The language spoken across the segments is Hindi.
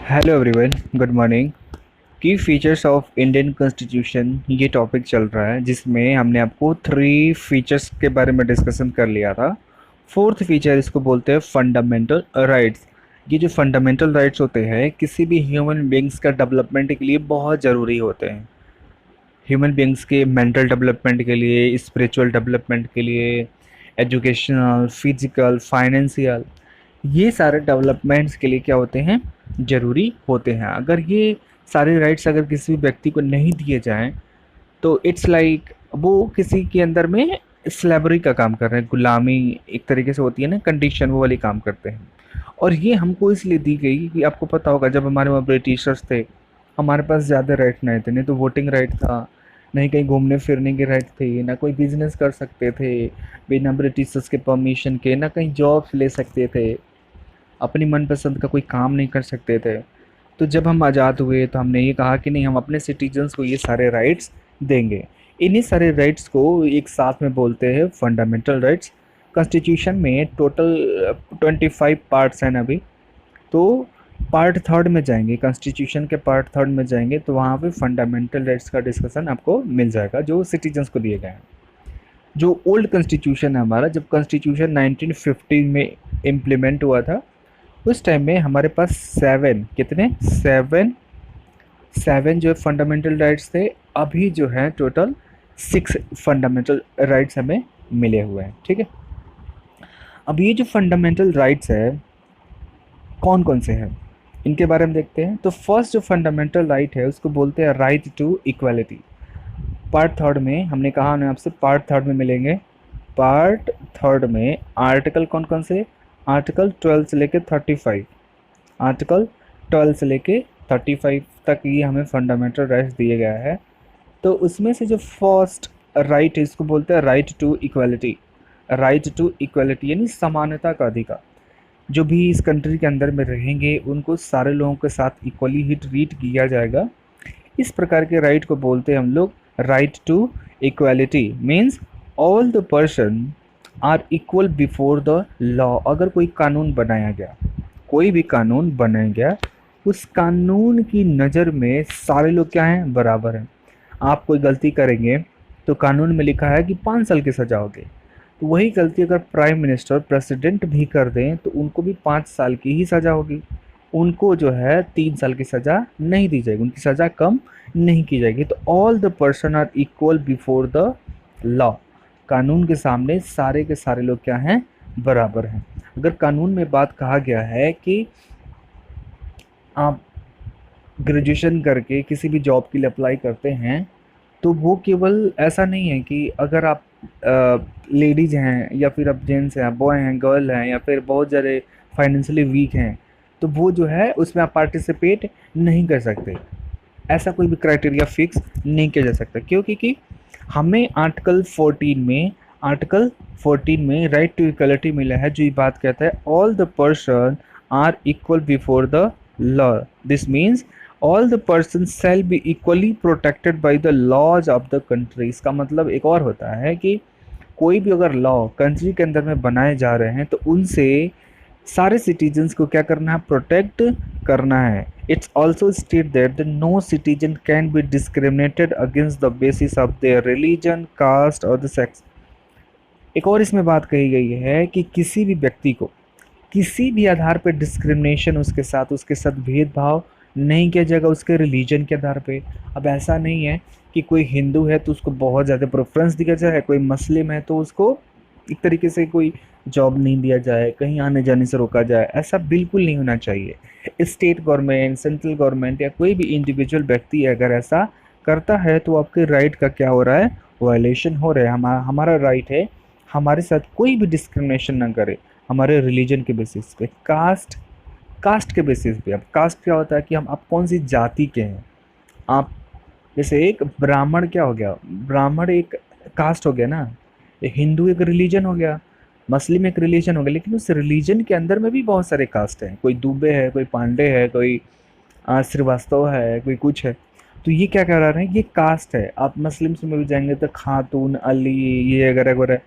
Hello everyone, good morning. की फीचर्स ऑफ इंडियन कॉन्स्टिट्यूशन ये टॉपिक चल रहा है, जिसमें हमने आपको थ्री फीचर्स के बारे में डिस्कशन कर लिया था। फोर्थ फीचर इसको बोलते हैं फंडामेंटल राइट्स। ये जो फंडामेंटल राइट्स होते हैं किसी भी ह्यूमन बींग्स का डेवलपमेंट के लिए बहुत ज़रूरी होते हैं। ह्यूमन बींग्स के मेंटल डेवलपमेंट के लिए, स्पिरिचुअल डेवलपमेंट के लिए, एजुकेशनल, फिजिकल, फाइनेंशियल, ये सारे डेवलपमेंट्स के लिए क्या होते हैं, ज़रूरी होते हैं। अगर ये सारे राइट्स अगर किसी भी व्यक्ति को नहीं दिए जाएं तो इट्स लाइक वो किसी के अंदर में स्लेवरी का काम कर रहे हैं, गुलामी एक तरीके से होती है ना, कंडीशन, वो वाली काम करते हैं। और ये हमको इसलिए दी गई कि आपको पता होगा जब हमारे वहाँ ब्रिटिशर्स थे, हमारे पास ज़्यादा राइट नहीं थे। नहीं तो वोटिंग राइट था, नहीं कहीं घूमने फिरने के राइट थे, ना कोई बिजनेस कर सकते थे बिना ब्रिटिशर्स के परमिशन के, ना कहीं जॉब ले सकते थे, अपनी मनपसंद का कोई काम नहीं कर सकते थे। तो जब हम आज़ाद हुए तो हमने ये कहा कि नहीं, हम अपने सिटीजन्स को ये सारे राइट्स देंगे। इन्हीं सारे राइट्स को एक साथ में बोलते हैं फंडामेंटल राइट्स। कॉन्स्टिट्यूशन में टोटल 25 पार्ट्स हैं अभी। तो पार्ट थर्ड में जाएंगे, कॉन्स्टिट्यूशन के पार्ट थर्ड में जाएंगे तो वहाँ पे फंडामेंटल राइट्स का डिस्कशन आपको मिल जाएगा जो सिटीजन्स को दिए गए हैं। जो ओल्ड कॉन्स्टिट्यूशन है हमारा, जब कॉन्स्टिट्यूशन 1950 में इम्प्लीमेंट हुआ था, उस टाइम में हमारे पास सेवन सेवन जो फंडामेंटल राइट्स थे। अभी जो है टोटल 6 फंडामेंटल राइट्स हमें मिले हुए हैं। ठीक है, अब ये जो फंडामेंटल राइट्स है कौन कौन से हैं इनके बारे में देखते हैं। तो फर्स्ट जो फंडामेंटल राइट है उसको बोलते हैं right to equality. Part third में हमने कहा ना आपसे, पार्ट थर्ड में मिलेंगे। पार्ट थर्ड में आर्टिकल कौन कौन से, आर्टिकल 12 से लेके 35, आर्टिकल 12 से लेके 35 तक ये हमें फंडामेंटल राइट्स दिए गया है। तो उसमें से जो फर्स्ट राइट है इसको बोलते हैं right to equality. Right to equality यानी समानता का अधिकार। जो भी इस कंट्री के अंदर में रहेंगे उनको सारे लोगों के साथ इक्वली ही ट्रीट किया जाएगा। इस प्रकार के राइट को बोलते हैं हम लोग right to equality. Means all the person are equal before the law. अगर कोई कानून बनाया गया, कोई भी कानून बनाया गया, उस कानून की नज़र में सारे लोग क्या हैं, बराबर हैं। आप कोई गलती करेंगे तो कानून में लिखा है कि 5 साल की सज़ा होगी। तो वही गलती अगर प्राइम मिनिस्टर, प्रेसिडेंट भी कर दें तो उनको भी 5 साल की ही सज़ा होगी। उनको जो है 3 साल की सज़ा नहीं दी जाएगी, उनकी सज़ा कम नहीं की जाएगी। तो all the person are equal before the law. कानून के सामने सारे के सारे लोग क्या हैं, बराबर हैं। अगर कानून में बात कहा गया है कि आप ग्रेजुएशन करके किसी भी जॉब के लिए अप्लाई करते हैं, तो वो केवल ऐसा नहीं है कि अगर आप लेडीज़ हैं या फिर आप जेंट्स हैं, बॉय हैं, गर्ल हैं, या फिर बहुत ज़्यादा फाइनेंशियली वीक हैं, तो वो जो है उसमें आप पार्टिसिपेट नहीं कर सकते। ऐसा कोई भी क्राइटेरिया फिक्स नहीं किया जा सकता। क्यों? क्योंकि हमें आर्टिकल 14 में राइट टू इक्वलिटी मिला है, जो ये बात कहता है all the person are equal before the law. This means all the person shall be equally protected by the laws of the country. इसका मतलब एक और होता है कि कोई भी अगर लॉ कंट्री के अंदर में बनाए जा रहे हैं तो उनसे सारे सिटीजन्स को क्या करना है, प्रोटेक्ट करना है। It's also state that no citizen can be discriminated against the basis of their religion, caste और द सेक्स। एक और इसमें बात कही गई है कि किसी भी व्यक्ति को किसी भी आधार पर डिस्क्रिमिनेशन, उसके साथ भेदभाव नहीं किया जाएगा उसके रिलीजन के आधार पे। अब ऐसा नहीं है कि कोई हिंदू है तो उसको बहुत ज़्यादा प्रेफरेंस दिया जाए, कोई मुस्लिम है तो उसको एक तरीके से कोई जॉब नहीं दिया जाए, कहीं आने जाने से रोका जाए। ऐसा बिल्कुल नहीं होना चाहिए। स्टेट गवर्नमेंट, सेंट्रल गवर्नमेंट या कोई भी इंडिविजुअल व्यक्ति अगर ऐसा करता है तो आपके राइट का क्या हो रहा है, वायलेशन हो रहा है। हमारा राइट है हमारे साथ कोई भी डिस्क्रिमिनेशन ना करे हमारे रिलीजन के बेसिस पे, कास्ट के बेसिस पे। अब कास्ट क्या होता है कि आप कौन सी जाति के हैं। आप जैसे एक ब्राह्मण क्या हो गया, ब्राह्मण एक कास्ट हो गया ना, एक हिंदू एक रिलीजन हो गया, मुस्लिम एक रिलीजन हो गया। लेकिन उस रिलीजन के अंदर में भी बहुत सारे कास्ट हैं, कोई दुबे है, कोई पांडे है, कोई श्रीवास्तव है, कोई कुछ है। तो ये क्या कह रहे हैं, ये कास्ट है। आप मुस्लिम्स में भी जाएंगे तो खातून, अली, ये वगैरह वगैरह,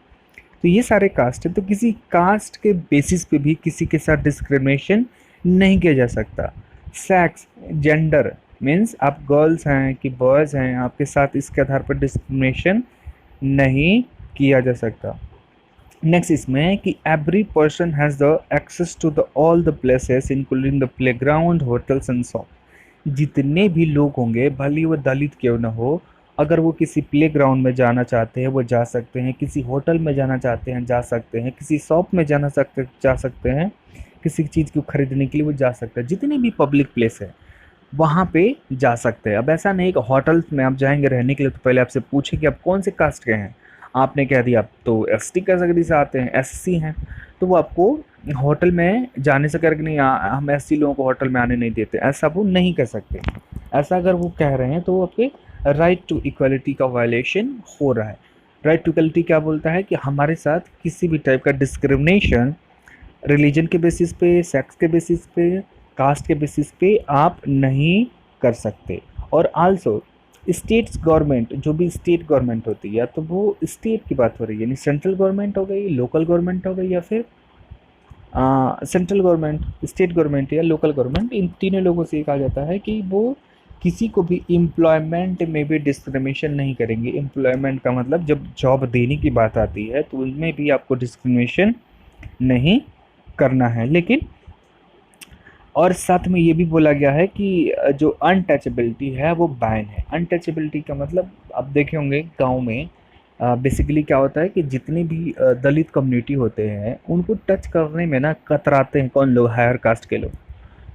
तो ये सारे कास्ट है। तो किसी कास्ट के बेसिस पे भी किसी के साथ डिस्क्रिमिनेशन नहीं किया जा सकता। सेक्स, जेंडर मीन्स आप गर्ल्स हैं कि बॉयज़ हैं, आपके साथ इसके आधार पर डिस्क्रिमिनेशन नहीं किया जा सकता। नेक्स्ट इसमें है कि every person has the access to the all the places including the playground, hotels and shop. जितने भी लोग होंगे, भले वो दलित क्यों ना हो, अगर वो किसी प्लेग्राउंड में जाना चाहते हैं वो जा सकते हैं, किसी होटल में जाना चाहते हैं जा सकते हैं, किसी शॉप में जा सकते हैं, किसी चीज़ को खरीदने के लिए वो जा सकते हैं। जितनी भी पब्लिक प्लेस है वहाँ पे जा सकते हैं। अब ऐसा नहीं कि होटल्स में आप जाएंगे रहने के लिए तो पहले आपसे पूछे कि आप कौन से कास्ट के हैं, आपने कह दिया आप तो एसटी कैटेगरी से आते हैं, एससी हैं, तो वो आपको होटल में जाने से करके नहीं हम एससी लोगों को होटल में आने नहीं देते, ऐसा वो नहीं कर सकते। ऐसा अगर वो कह रहे हैं तो वो आपके राइट टू इक्वलिटी का वायलेशन हो रहा है। राइट टू इक्वलिटी क्या बोलता है कि हमारे साथ किसी भी टाइप का डिस्क्रिमिनेशन रिलीजन के बेसिस पे, सेक्स के बेसिस पे, कास्ट के बेसिस पे आप नहीं कर सकते। और आल्सो स्टेट्स गवर्नमेंट, जो भी स्टेट गवर्नमेंट होती है, तो वो स्टेट की बात हो रही है, यानी सेंट्रल गवर्नमेंट हो गई, लोकल गवर्नमेंट हो गई, या फिर सेंट्रल गवर्नमेंट, स्टेट गवर्नमेंट या लोकल गवर्नमेंट, इन तीनों लोगों से कहा जाता है कि वो किसी को भी एम्प्लॉयमेंट में भी डिस्क्रिमिनेशन नहीं करेंगे। एम्प्लॉयमेंट का मतलब जब जॉब देने की बात आती है तो उनमें भी आपको डिस्क्रिमिनेशन नहीं करना है। लेकिन और साथ में ये भी बोला गया है कि जो अनटचेबिलिटी है वो बैन है। अनटचेबिलिटी का मतलब आप देखे होंगे गांव में बेसिकली क्या होता है कि जितने भी दलित कम्युनिटी होते हैं उनको टच करने में ना कतराते हैं कौन लोग, हायर कास्ट के लोग,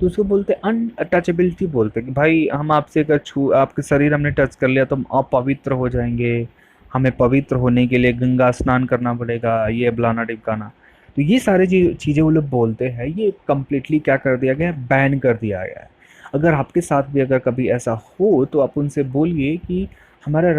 तो उसको बोलते हैं अनटचेबिलिटी, बोलते हैं कि भाई हम आपसे अगर छू आपके शरीर हमने टच कर लिया तो हम अपवित्र हो जाएंगे, हमें पवित्र होने के लिए गंगा स्नान करना पड़ेगा, ये फलाना ढिमकाना। तो ये सारी चीज़ें वो लोग बोलते हैं, ये कम्प्लीटली क्या कर दिया गया है, बैन कर दिया गया है। अगर आपके साथ भी अगर कभी ऐसा हो तो आप उनसे बोलिए कि हमारा